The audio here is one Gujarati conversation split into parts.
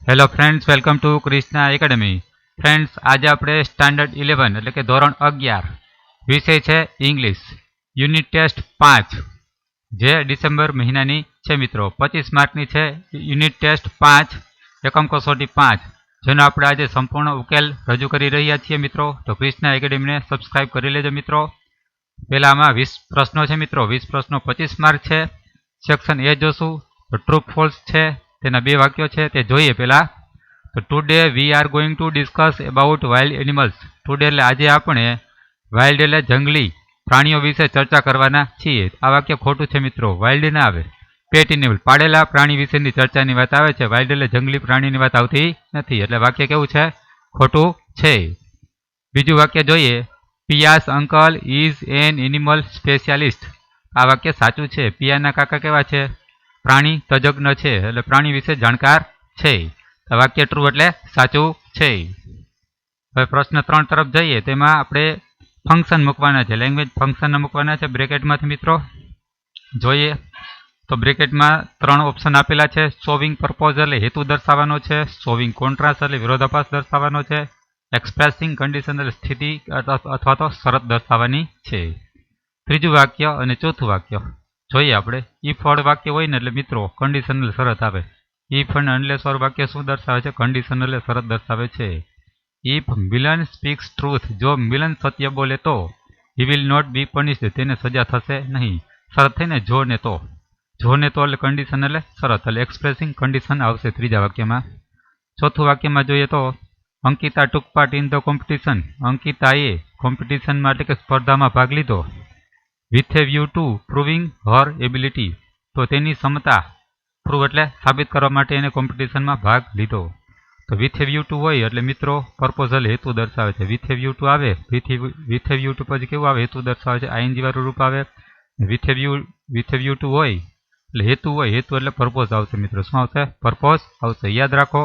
Hello friends, welcome to Krishna academy. Friends, આજે આપણે સ્ટાન્ડર્ડ 11 એટલે કે ધોરણ 11 વિષય છે ઇંગ્લિશ, યુનિટ ટેસ્ટ 5 જે ડિસેમ્બર મહિનાની છે મિત્રો. 25 માર્કની છે યુનિટ ટેસ્ટ 5 એકમ કસોટી 5, જેનો આપણે આજે સંપૂર્ણ ઉકેલ રજૂ કરી રહ્યા છીએ મિત્રો. તો ક્રિષ્ના એકેડમીને સબસ્ક્રાઇબ કરી લેજો મિત્રો. પહેલામાં 20 પ્રશ્નો છે મિત્રો. 20 પ્રશ્નો 25 માર્ક છે. સેક્શન એ જોશું તો ટ્રુ ફોલ્સ છે, તેના બે વાક્યો છે તે જોઈએ પહેલા. તો today we are going to discuss about wild animals. Today એટલે આજે આપણે વાઇલ્ડ એટલે જંગલી પ્રાણીઓ વિશે ચર્ચા કરવાના છીએ. આ વાક્ય ખોટું છે મિત્રો, વાઇલ્ડ ના આવે. પેટ એનિમલ પાળેલા પ્રાણી વિશેની ચર્ચાની વાત આવે છે, વાઇલ્ડ એટલે જંગલી પ્રાણીની વાત આવતી નથી, એટલે વાક્ય કેવું છે? ખોટું છે. બીજું વાક્ય જોઈએ. Piya's uncle is an animal specialist. આ વાક્ય સાચું છે. પિયાના કાકા કેવા છે? પ્રાણી તજજ્ઞ છે, એટલે પ્રાણી વિશે જાણકાર છે. વાક્ય ટ્રુ એટલે સાચું છે. હવે પ્રશ્ન 3 તરફ જઈએ. તેમાં આપણે ફંક્શન મૂકવાના છે, લેંગ્વેજ ફંક્શન મૂકવાના છે બ્રેકેટમાંથી મિત્રો. જોઈએ તો બ્રેકેટમાં 3 ઓપ્શન આપેલા છે. સોવિંગ પર્પોઝ એટલે હેતુ દર્શાવવાનો છે. સોવિંગ કોન્ટ્રાસ્ટ એટલે વિરોધાભાસ દર્શાવવાનો છે. એક્સપ્રેસિંગ કન્ડિશન એટલે સ્થિતિ અથવા તો શરત દર્શાવવાની છે. ત્રીજું વાક્ય અને ચોથું વાક્ય જોઈએ આપણે. ઇફ વાળું વાક્ય હોય ને એટલે મિત્રો કન્ડિશનલ શરત આવે. ઇફ અને અનલેસ વાળું વાક્ય શું દર્શાવે છે? કન્ડિશનલ શરત દર્શાવે છે. ઇફ મિલન સ્પીક્સ ટ્રુથ, જો મિલન સત્ય બોલે તો he will not be punished, તેને સજા થશે નહીં. શરત થઈને જો ને તો. જો ને તો એટલે કન્ડિશન એટલે શરત, એટલે એક્સપ્રેસિંગ કન્ડિશન આવશે ત્રીજા વાક્યમાં. ચોથું વાક્યમાં જોઈએ તો Ankita took part in the competition. અંકિતાએ કોમ્પિટિશનમાં એટલે કે સ્પર્ધામાં ભાગ લીધો. With a view to proving her ability, તો તેની ક્ષમતા પ્રૂવ એટલે સાબિત કરવા માટે એને કોમ્પિટિશનમાં ભાગ લીધો. તો વિથ એ વ્યૂ ટુ હોય એટલે મિત્રો પર્પોઝલ હેતુ દર્શાવે છે. વિથ એ વ્યૂ ટુ આવે, વિથ એ વ્યૂ ટુ પછી કેવું આવે? હેતુ દર્શાવે છે, આઈએનજી વાળું રૂપ આવે. વિથ એ વ્યૂ ટુ હોય એટલે હેતુ હોય, હેતુ એટલે પર્પોઝ આવશે મિત્રો. શું આવશે? પર્પોઝ આવશે. યાદ રાખો,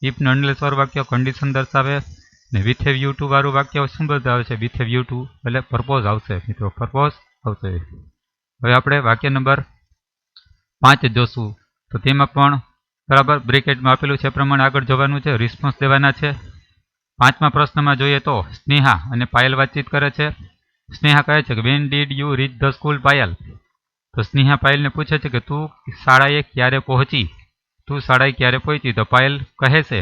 ઇફ ને અનલેસ વાળું વાક્ય કન્ડિશન દર્શાવે ને વિથ એ વ્યૂ ટુ વાળું વાક્ય શું દર્શાવે છે? વિથ એ વ્યૂ ટુ એટલે પર્પોઝ આવશે મિત્રો, પર્પોઝ આવશે. હવે આપણે વાક્ય નંબર 5 જોશું. તો તેમાં પણ બરાબર બ્રેકેટમાં આપેલું છે પ્રમાણે આગળ જવાનું છે, રિસ્પોન્સ દેવાના છે. 5મા પ્રશ્નમાં જોઈએ તો સ્નેહા અને પાયલ વાતચીત કરે છે. સ્નેહા કહે છે કે when did you reach the school Payal. તો સ્નેહા પાયલને પૂછે છે કે તું શાળાએ ક્યારે પહોંચી? તું શાળાએ ક્યારે પહોંચી? તો પાયલ કહે છે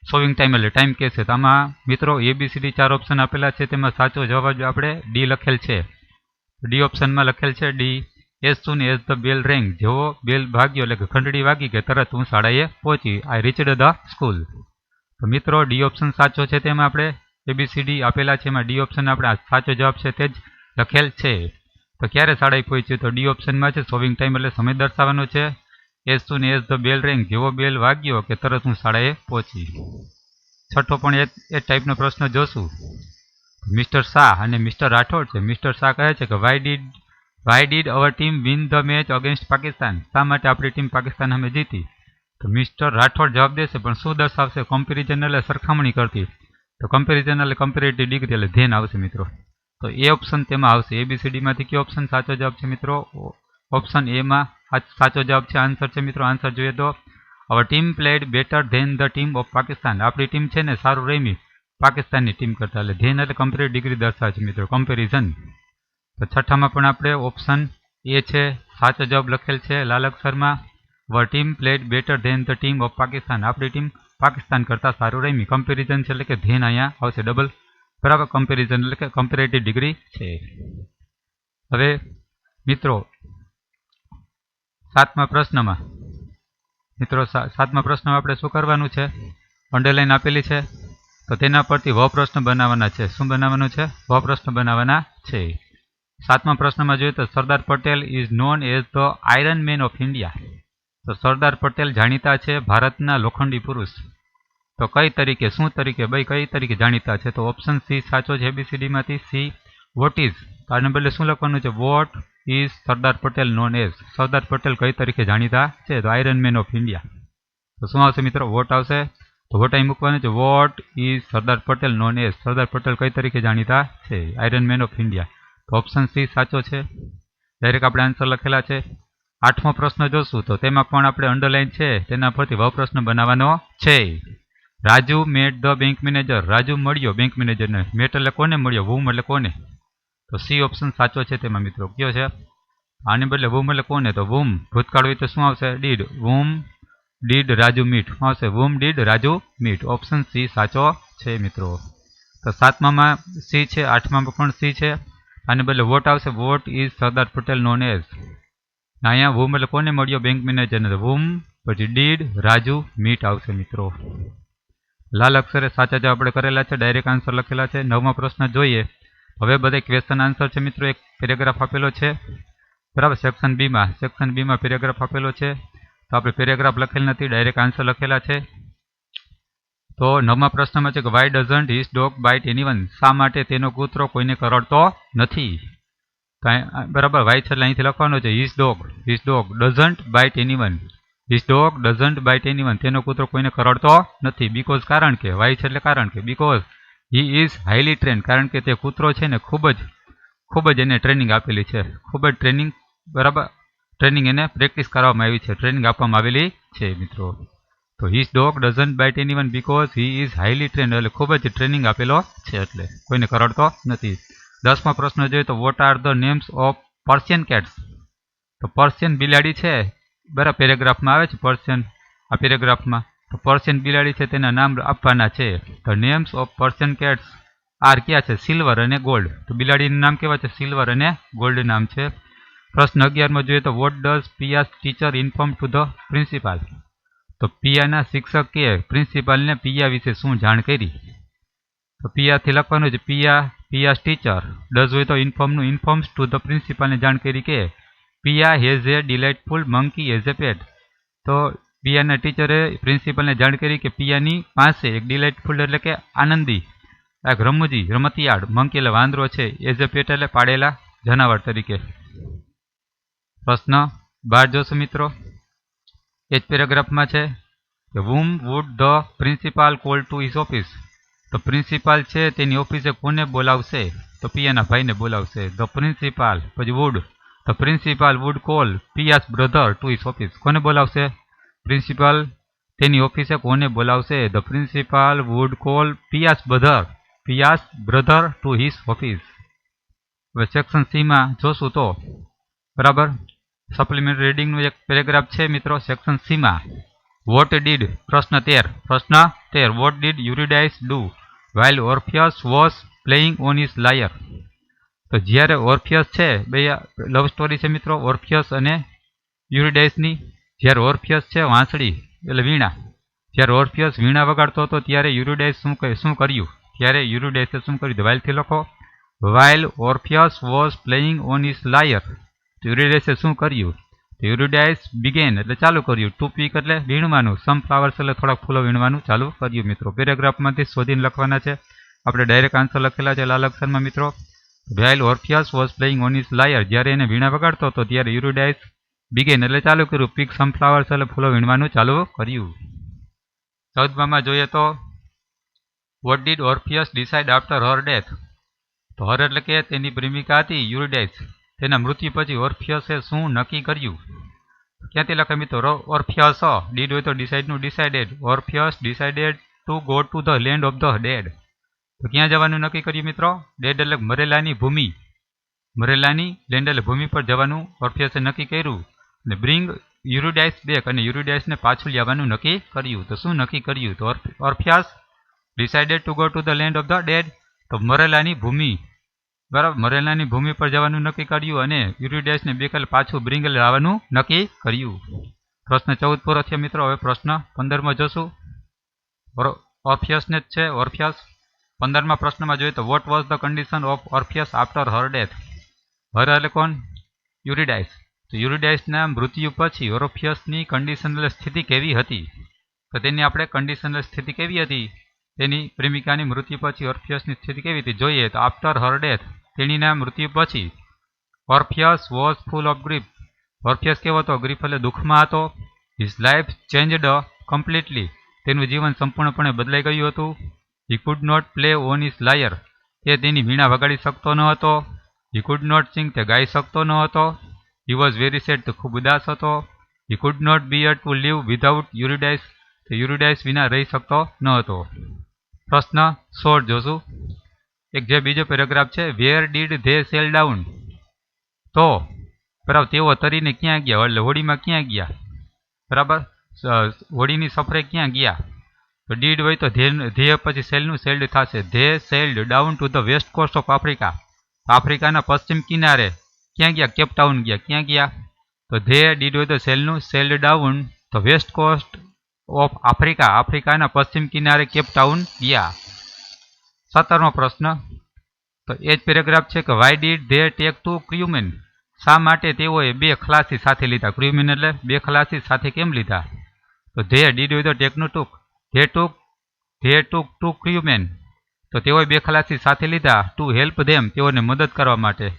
શોવિંગ ટાઈમ એટલે ટાઈમ કહે છે. તો આમાં મિત્રો ABCD 4 ઓપ્શન આપેલા છે, તેમાં સાચો જવાબ આપણે ડી લખેલ છે. ડી ઓપ્શનમાં લખેલ છે D. As soon as the bell રેંગ, જેવો બેલ ભાગ્યો એટલે કે ઘંટડી વાગી કે તરત હું શાળાએ પહોંચી. આઈ રીચડ ધ સ્કૂલ. તો મિત્રો ડી ઓપ્શન સાચો છે. તેમાં આપણે ABCD આપેલા છે, એમાં ડી ઓપ્શન આપણે સાચો જવાબ છે તે જ લખેલ છે. તો ક્યારે શાળાએ પહોંચ્યું? તો ડી ઓપ્શનમાં છે શોવિંગ ટાઈમ એટલે સમય દર્શાવવાનો છે. As soon as the bell રેંગ, જેવો બેલ વાગ્યો કે તરત હું શાળાએ પહોંચી. છઠ્ઠો પણ એ ટાઈપનો પ્રશ્ન જોશું. મિસ્ટર શાહ અને મિસ્ટર રાઠોડ છે. મિસ્ટર શાહ કહે છે કે why did hour team win the match against Pakistan. શા માટે આપણી ટીમ પાકિસ્તાન સામે જીતી? તો મિસ્ટર રાઠોડ જવાબ દેશે, પણ શું દર્શાવશે? કમ્પેરિઝન એટલે સરખામણી કરતી. તો કમ્પેરિઝન એટલે કમ્પેરેટિવ ડિગ્રી એટલે ધ્યાન આવશે મિત્રો. તો એ ઓપ્શન તેમાં આવશે. ABCDમાંથી કયો ઓપ્શન સાચો જવાબ છે મિત્રો? ઓપ્શન એમાં સાચો જવાબ છે. આન્સર છે મિત્રો, આન્સર જોઈએ તો our team played better than the team of Pakistan. આપણી ટીમ છે ને સારું રમી પાકિસ્તાનની ટીમ કરતા. એટલે ધેન એટલે કમ્પેરેટિવ ડિગ્રી દર્શાવે છે મિત્રો, કમ્પેરિઝન. તો છઠ્ઠામાં પણ આપણે ઓપ્શન એ છે સાચો જવાબ લખેલ છે લાલ અક્ષરમાં. Our team played better than the team of Pakistan. આપણી ટીમ પાકિસ્તાન કરતાં સારું રમી. કમ્પેરિઝન છે એટલે કે ધેન અહીંયા આવશે ડબલ, બરાબર. કમ્પેરિઝન એટલે કે કમ્પેરેટિવ ડિગ્રી છે. હવે મિત્રો 7મા પ્રશ્નમાં આપણે શું કરવાનું છે? અંડરલાઈન આપેલી છે, તો તેના પરથી વ પ્રશ્ન બનાવવાના છે. શું બનાવવાનું છે? વ પ્રશ્ન બનાવવાના છે. 7મા પ્રશ્નમાં જોઈએ તો Sardar Patel is known as the iron man of India. તો સરદાર પટેલ જાણીતા છે ભારતના લોખંડી પુરુષ. તો કઈ તરીકે, શું તરીકે, ભાઈ કઈ તરીકે જાણીતા છે? તો ઓપ્શન સી સાચો છે ABCDમાંથી. સી વોટ ઇઝ, આને બદલે શું લખવાનું છે? What is Sardar Patel known as. Sardar Patel કઈ તરીકે જાણીતા છે? તો આયરન મેન ઓફ ઇન્ડિયા. તો શું આવશે મિત્રો? વોટ આવશે. તો વોટ અહીં મૂકવાનું છે. What is Sardar Patel known as. Sardar Patel કઈ તરીકે જાણીતા છે? Iron man of India. તો ઓપ્શન સી સાચો છે. ડાયરેક્ટ આપણે આન્સર લખેલા છે. 8મો પ્રશ્ન જોશું તો તેમાં પણ આપણે અંડરલાઇન છે તેના પરથી વવ પ્રશ્ન બનાવવાનો છે. Raju met the bank manager. Raju મળ્યો બેંક મેનેજરને. મેટ એટલે કોને મળ્યો? વુમ એટલે કોને? તો સી ઓપ્શન સાચો છે તેમાં મિત્રો. કયો છે? આને બદલે વુમ એટલે કોને? તો વુમ ભૂતકાળ હોય તો શું આવશે? Did. Whom did Raju meet. શું આવશે? Whom did Raju meet. Option C સાચો છે મિત્રો. તો 7મામાં સી છે, 8મામાં પણ સી છે. આને બદલે વોટ આવશે. What is Sardar Patel known as. અહીંયા વુમ એટલે કોને મળ્યો? બેંક મેનેજરને. વુમ પછી ડીડ રાજુ મીટ આવશે મિત્રો. લાલ અક્ષરે સાચા જવાબ આપણે કરેલા છે, ડાયરેક્ટ આન્સર લખેલા છે. 9મો પ્રશ્ન જોઈએ. હવે બધા ક્વેશ્ચન આન્સર છે મિત્રો. એક પેરેગ્રાફ આપેલો છે બરાબર. સેક્શન બીમાં પેરેગ્રાફ આપેલો છે. તો આપણે પેરેગ્રાફ લખેલ નથી, ડાયરેક્ટ આન્સર લખેલા છે. તો 9મા પ્રશ્નમાં છે કે why doesn't his dog bite anyone. શા માટે તેનો કૂતરો કોઈને કરડતો નથી? બરાબર. વાય છે એટલે અહીંથી લખવાનો છે his dog doesn't bite anyone. His dog doesn't bite anyone. તેનો કૂતરો કોઈને કરડતો નથી. બીકોઝ કારણ કે. વાય છે એટલે કારણ કે. Because he is highly trend. કારણ કે તે કૂતરો છે ને ખૂબ જ એને ટ્રેનિંગ આપેલી છે. ખૂબ જ ટ્રેનિંગ બરાબર. ટ્રેનિંગ એને પ્રેક્ટિસ કરવામાં આવી છે, ટ્રેનિંગ આપવામાં આવેલી છે મિત્રો. તો his dog doesn't bite anyone because he is highly trained. એટલે ખૂબ જ ટ્રેનિંગ આપેલો છે એટલે કોઈને કરડતો નથી. 10મો પ્રશ્ન જોઈએ તો what are the names of Persian cats. તો પર્શિયન બિલાડી છે બરાબર. પેરેગ્રાફમાં આવે છે પર્શિયન. આ પેરેગ્રાફમાં તો પર્શિયન બિલાડી છે તેના નામ આપવાના છે. The names of Persian cats are ક્યાં છે? સિલ્વર અને ગોલ્ડ. તો બિલાડીનું નામ કેવા છે? સિલ્વર અને ગોલ્ડ નામ છે. પ્રશ્ન 11માં જોઈએ તો what does Piya's teacher inform to the principal. તો પિયાના શિક્ષકે પ્રિન્સિપાલને પિયા વિશે શું જાણ કરી? તો પિયાથી લખવાનું છે પિયાસ ટીચર. ડઝ હોય તો ઇન્ફોર્મ્સ ટુ ધ પ્રિન્સિપાલને જાણ કરી કે Piya has a delightful monkey as a pet. તો પિયાના ટીચરે પ્રિન્સિપાલને જાણ કરી કે પિયાની પાસે એક ડિલાઇટફુલ એટલે કે આનંદી એક રમતિયાળ મંકી એટલે વાંદરો છે. એઝ એ પેટ એટલે પાડેલા જનાવર તરીકે. પ્રશ્ન 12 જોશું મિત્રો. એ જ પેરેગ્રાફમાં છે કે whom would the principal call to his office. તો પ્રિન્સિપાલ છે તેની ઓફિસે કોને બોલાવશે? તો પિયાના ભાઈને બોલાવશે. ધ પ્રિન્સિપાલ પછી would. The principal would call Piya's brother to his office. કોને બોલાવશે? પ્રિન્સિપાલ તેની ઓફિસે કોને બોલાવશે? The principal would call Piya's brother to his office. હવે સેક્શન સીમાં જોશું તો બરાબર. સપ્લિમેન્ટરી રીડિંગનું એક પેરેગ્રાફ છે મિત્રો સેક્શન સીમાં. વોટ ડીડ પ્રશ્ન 13 what did Eurydice do while Orpheus was playing on his lyre. તો જ્યારે ઓર્ફિયસ છે, બે લવ સ્ટોરી છે મિત્રો ઓર્ફિયસ અને યુરિડાઇસની. જ્યારે ઓર્ફિયસ છે વાંસળી એટલે વીણા, જ્યારે ઓર્ફિયસ વીણા વગાડતો હતો ત્યારે યુરિડાઇસ શું કર્યું? ત્યારે યુરિડાઇસે શું કર્યું? વાઇલથી લખો. While Orpheus was playing on his lyre. યુરિડાઇસે શું કર્યું? યુરિડાઇસ બિગેન એટલે ચાલુ કર્યું. ટુ પીક એટલે વીણવાનું. સમ ફ્લાવર્સ એટલે થોડાક ફૂલો વીણવાનું ચાલુ કર્યું મિત્રો. પેરેગ્રાફમાંથી શોધીને લખવાના છે. આપણે ડાયરેક્ટ આન્સર લખેલા છે લાલ અક્ષરમાં મિત્રો. While Orpheus was playing on his lyre. જ્યારે એને વીણા વગાડતો હતો ત્યારે યુરિડાઇસ બિગેન એટલે ચાલુ કર્યું. પીક સમ ફ્લાવર્સ એટલે ફૂલો વીણવાનું ચાલુ કર્યું. 14માં જોઈએ તો what did Orpheus decide after her death. તો હર એટલે કે તેની પ્રેમિકા હતી યુરિડાઇસ. તેના મૃત્યુ પછી ઓર્ફિયસે શું નક્કી કર્યું? ક્યાંથી લખે મિત્રો? ઓર્ફિયસ ડીડ હોય તો ડિસાઇડનું decided. Orpheus decided to go to the land of the dead. તો ક્યાં જવાનું નક્કી કર્યું મિત્રો? ડેડ એટલે મરેલાની ભૂમિ. મરેલાની લેન્ડ એટલે ભૂમિ પર જવાનું ઓર્ફિયસે નક્કી કર્યું. અને બ્રિંગ યુરિડાઇસ બેક અને યુરિડાઇસને પાછું લાવવાનું નક્કી કર્યું. તો શું નક્કી કર્યું? તો Orpheus decided to go to the land of the dead. તો મરેલાની ભૂમિ બરાબર. મરેલાની ભૂમિ પર જવાનું નક્કી કર્યું અને યુરિડાઇસને બેકલ પાછું બ્રિંગ લાવવાનું નક્કી કર્યું. પ્રશ્ન 14 પૂરો થયો મિત્રો. હવે પ્રશ્ન 15માં જોશું. ઓર્ફિયસને જ છે ઓર્ફિયસ. 15મા પ્રશ્નમાં જોઈએ તો what was the condition of Orpheus after her death. Her એટલે કોણ? યુરિડાઇસ. તો યુરિડાઇસના મૃત્યુ પછી ઓર્ફિયસની કન્ડિશનલ સ્થિતિ કેવી હતી? તો તેની આપણે કન્ડિશનલ સ્થિતિ કેવી હતી? તેની પ્રેમિકાની મૃત્યુ પછી ઓર્ફિયસની સ્થિતિ કેવી હતી જોઈએ તો આફ્ટર હર ડેથ તેણીના મૃત્યુ પછી Orpheus was full of grief. Orpheus કેવો હતો? ગ્રીફ એટલે દુઃખમાં હતો. His life changed completely. તેનું જીવન સંપૂર્ણપણે બદલાઈ ગયું હતું. He could not play on his lyre. તે તેની વીણા વગાડી શકતો ન હતો. He could not sing. તે ગાઈ શકતો ન હતો. હી વોઝ વેરી સેડ, તો ખૂબ ઉદાસ હતો. He could not bear to live without Eurydice, તો યુરિડાઇસ વિના રહી શકતો ન હતો. પ્રશ્ન 16 જોશું. એક જે બીજો પેરેગ્રાફ છે, where did they cell down, તો બરાબર તેઓ તરીને ક્યાં ગયા, એટલે હોડીમાં ક્યાં ગયા, બરાબર હોડીની સફરે ક્યાં ગયા. તો ડીડ હોય તો ધે પછી સેલનું સેલ્ડ થશે. They sailed down to the west coast of Africa, આફ્રિકાના પશ્ચિમ કિનારે ક્યાં ગયા, કેપટાઉન ગયા. ક્યાં ગયા, તો ધે ડીડ હોય તો સેલનું sailed down the west coast of Africa, આફ્રિકાના પશ્ચિમ કિનારે કેપટાઉન ગયા. 17મો પ્રશ્ન, તો એ જ પેરેગ્રાફ છે કે why did they take two Krumen, શા માટે તેઓએ 2 ખલાસી સાથે લીધા. ક્રુમેન એટલે 2 ખલાસી સાથે કેમ લીધા, તો ધે ડીડ હોય તો ટેકનું ટૂંક, ધે ટુક ટુ ક્રુમેન, તો તેઓએ 2 ખલાસી સાથે લીધા ટુ હેલ્પ ધેમ, તેઓને મદદ કરવા માટે.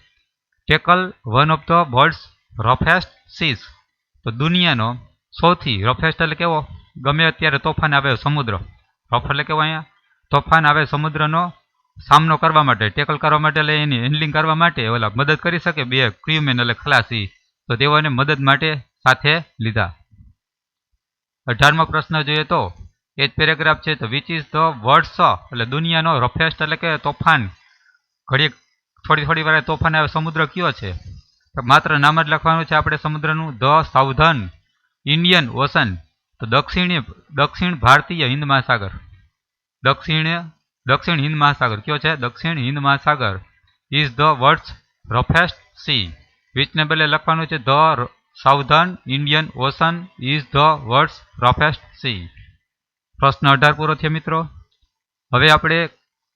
Tackle one of the world's roughest seas, તો દુનિયાનો સૌથી રફેસ્ટ એટલે કેવો, ગમે અત્યારે તોફાન આવે સમુદ્ર, રફ એટલે કેવો અહીંયા તોફાન આવે સમુદ્રનો સામનો કરવા માટે, ટેકલ કરવા માટે એટલે એની હેન્ડલિંગ કરવા માટે ઓલા મદદ કરી શકે 2 ક્રુમેન એટલે ખલાસી, તો તેઓને મદદ માટે સાથે લીધા. 18મો પ્રશ્ન જોઈએ તો એ જ પેરેગ્રાફ છે, તો વિચ ઇઝ ધ વર્લ્ડ્સ, એટલે દુનિયાનો રફેસ્ટ એટલે કે તોફાન, ઘડી થોડી વાર તોફાન આવે સમુદ્ર કયો છે, માત્ર નામ જ લખવાનું છે આપણે સમુદ્રનું. ધ સાઉધર્ન ઇન્ડિયન ઓશન, તો દક્ષિણ ભારતીય હિન્દ મહાસાગર, દક્ષિણ હિન્દ મહાસાગર કયો છે, દક્ષિણ હિન્દ મહાસાગર is the world's roughest sea. વિચને બદલે લખવાનું છે the Southern Indian Ocean is the world's roughest sea. પ્રશ્ન 18 પૂરો થયો મિત્રો. હવે આપણે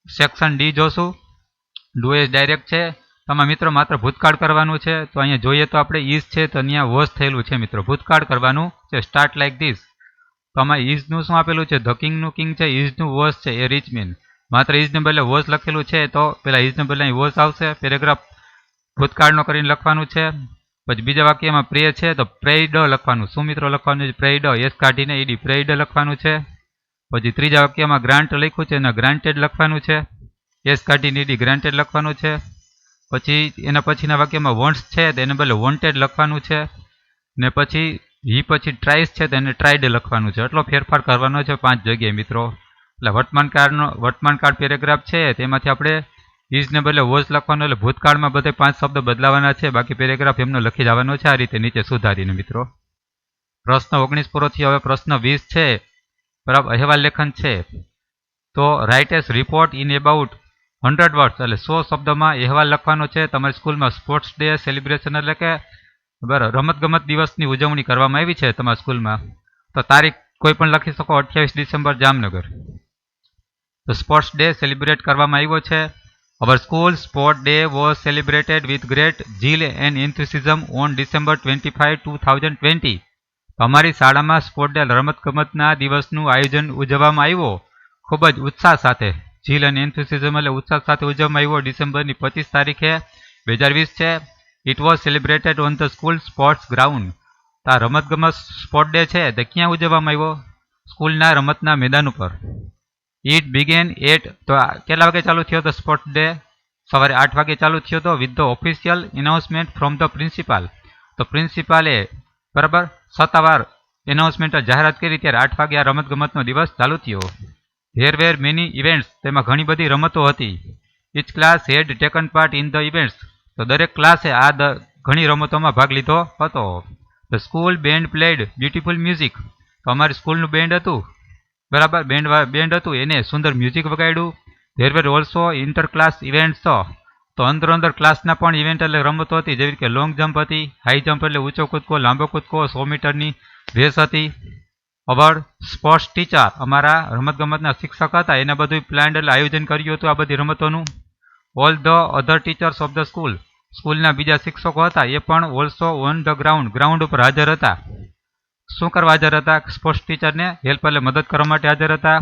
સેક્શન ડી જોશું. ડુ એઝ ડાયરેક્ટ છે. તમારા મિત્રો માત્ર ભૂતકાળ કરવાનું છે, તો અહીંયા જોઈએ તો આપણે ઇઝ છે તો અહીંયા વોઝ થયેલું છે મિત્રો, ભૂતકાળ કરવાનું છે. સ્ટાર્ટ લાઈક ધીસ, તો આમાં ઇઝનું શું આપેલું છે, ધ કિંગનું કિંગ છે, ઇઝનું વોઝ છે, એ રીચ મેન, માત્ર ઇઝને બદલે વોઝ લખેલું છે તો પેલા ઇઝને બદલે અહીં વોઝ આવશે. પેરેગ્રાફ ભૂતકાળનો કરીને લખવાનું છે. પછી બીજા વાક્યમાં પ્રે છે તો પ્રેઇડ લખવાનું, શું મિત્રો લખવાનું છે, પ્રેઇડ, એસ કાઢીને ઈડી, પ્રેઇડ લખવાનું છે. પછી ત્રીજા વાક્યમાં ગ્રાન્ટ લખ્યું છે અને ગ્રાન્ટેડ લખવાનું છે, એસ કાઢીને ઈડી, ગ્રાન્ટેડ લખવાનું છે. પછી એના પછીના વાક્યમાં વોન્ટ્સ છે તો એને બદલે વોન્ટેડ લખવાનું છે, ને પછી હી પછી ટ્રાઇસ છે તો એને ટ્રાઇડ લખવાનું છે. એટલો ફેરફાર કરવાનો છે 5 જગ્યાએ મિત્રો. એટલે વર્તમાનકાળ પેરેગ્રાફ છે તેમાંથી આપણે ઇઝને બદલે વોઝ લખવાનું, એટલે ભૂતકાળમાં બધે 5 શબ્દ બદલાવાના છે, બાકી પેરેગ્રાફ એમનો લખી જવાનો છે આ રીતે નીચે સુધારીને મિત્રો. પ્રશ્ન 19 પૂરો થયો. હવે પ્રશ્ન 20 છે, બરાબર અહેવાલ લેખન છે. તો write as report in about 100 words, એટલે 100 શબ્દમાં અહેવાલ લખવાનો છે. તમારી સ્કૂલમાં સ્પોર્ટ્સ ડે સેલિબ્રેશન એટલે કે બરાબર રમતગમત દિવસની ઉજવણી કરવામાં આવી છે તમારા સ્કૂલમાં, તો તારીખ કોઈ પણ લખી શકો, 28 ડિસેમ્બર જામનગર, તો સ્પોર્ટ્સ ડે સેલિબ્રેટ કરવામાં આવ્યો છે. Our school sport day was celebrated with great zeal and enthusiasm on December 25, 2020. અમારી શાળામાં સ્પોર્ટ ડે રમતગમતના દિવસનું આયોજન ઉજવવામાં આવ્યો ખૂબ જ ઉત્સાહ સાથે, ઝીલ અને એન્થુસિઝમ એટલે ઉત્સાહ સાથે ઉજવવામાં આવ્યો ડિસેમ્બરની 25 તારીખે 2020 છે. It was celebrated on the school sports ground, તો આ રમતગમત સ્પોર્ટ ડે છે તે ક્યાં ઉજવવામાં આવ્યો, સ્કૂલના રમતના મેદાન ઉપર. ઇટ બિગેન એટ, તો કેટલા વાગે ચાલુ થયો હતો સ્પોર્ટ્સ ડે, સવારે 8 વાગે ચાલુ થયો હતો, with the official announcement from the principal, તો પ્રિન્સિપાલે બરાબર સત્તાવાર એનાઉન્સમેન્ટ જાહેરાત કરી ત્યારે 8 વાગે આ રમતગમતનો દિવસ ચાલુ થયો. ધેર વેર મેની ઇવેન્ટ્સ, તેમાં ઘણી બધી રમતો હતી. Each class had taken part in the events, તો દરેક ક્લાસે આ ઘણી રમતોમાં ભાગ લીધો હતો. The school band played beautiful music, તો અમારી સ્કૂલનું બેન્ડ હતું, બરાબર બેન્ડ હતું એને સુંદર મ્યુઝિક વગાડ્યું. There were also inter class events, તો અંદર ક્લાસના પણ ઇવેન્ટ એટલે રમતો હતી, જેવી કે લોંગ જમ્પ હતી, હાઈ જમ્પ એટલે ઊંચો કૂદકો, લાંબો કૂદકો, 100 મીટરની રેસ હતી. અવર સ્પોર્ટ્સ ટીચર, અમારા રમતગમતના શિક્ષક હતા, એને બધું પ્લાન એટલે આયોજન કર્યું હતું આ બધી રમતોનું. All the other teachers of the school, સ્કૂલના બીજા શિક્ષકો હતા એ પણ ઓલ્સો ઓન ધ ગ્રાઉન્ડ ઉપર હાજર હતા. શું કરવા હાજર હતા, સ્પોર્ટ્સ ટીચરને હેલ્પ એટલે મદદ કરવા માટે હાજર હતા.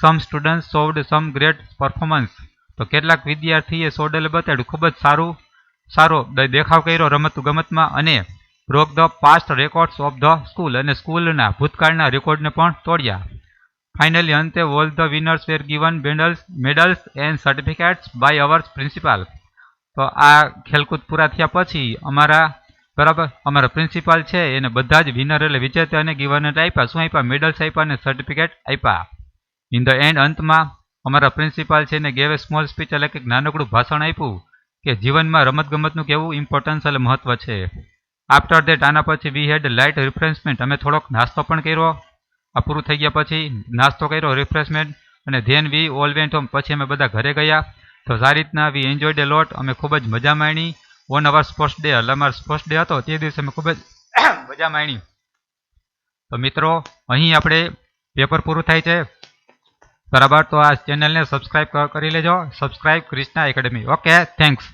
સમ સ્ટુડન્ટ્સ શોવડ સમ ગ્રેટ પરફોર્મન્સ, તો કેટલાક વિદ્યાર્થીએ સોડેલ બતાડ્યું ખૂબ જ સારો દેખાવ કર્યો રમતગમતમાં, અને broke the past records of the school, અને સ્કૂલના ભૂતકાળના રેકોર્ડને પણ તોડ્યા. ફાઇનલી અંતે all the winners were given medals and certificates by our principal, તો આ ખેલકૂદ પૂરા થયા પછી અમારા બરાબર. અમારા પ્રિન્સિપાલ છે એને બધા જ વિનર એટલે વિજેતાને ગિવન આપ્યા. શું આપ્યા? મેડલ્સ આપ્યા અને સર્ટિફિકેટ આપ્યા. ઇન ધ એન્ડ અંતમાં અમારા પ્રિન્સિપાલ છે એને ગેવ એ સ્મોલ સ્પીચ એટલે કે નાનકડું ભાષણ આપ્યું કે જીવનમાં રમતગમતનું કેવું ઇમ્પોર્ટન્સ એટલે મહત્વ છે. આફ્ટર ધેટ આના પછી વી હેડ લાઇટ રિફ્રેશમેન્ટ અમે થોડોક નાસ્તો પણ કર્યો. આ પૂરું થઈ ગયા પછી નાસ્તો કર્યો રિફ્રેશમેન્ટ અને then we all went home પછી અમે બધા ઘરે ગયા. તો આ રીતના વી એન્જોયડ એ લોટ અમે ખૂબ જ મજા માણી ઓન અવર સ્પોર્ટ્સ ડે એટલે અમારો સ્પોર્ટ્સ ડે હતો તે દિવસે અમે ખૂબ જ મજા માણી. તો મિત્રો અહીં આપણે પેપર પૂરું થાય છે બરાબર. તો આ ચેનલને સબસ્ક્રાઇબ કરી લેજો. Subscribe Krishna academy. Okay thanks.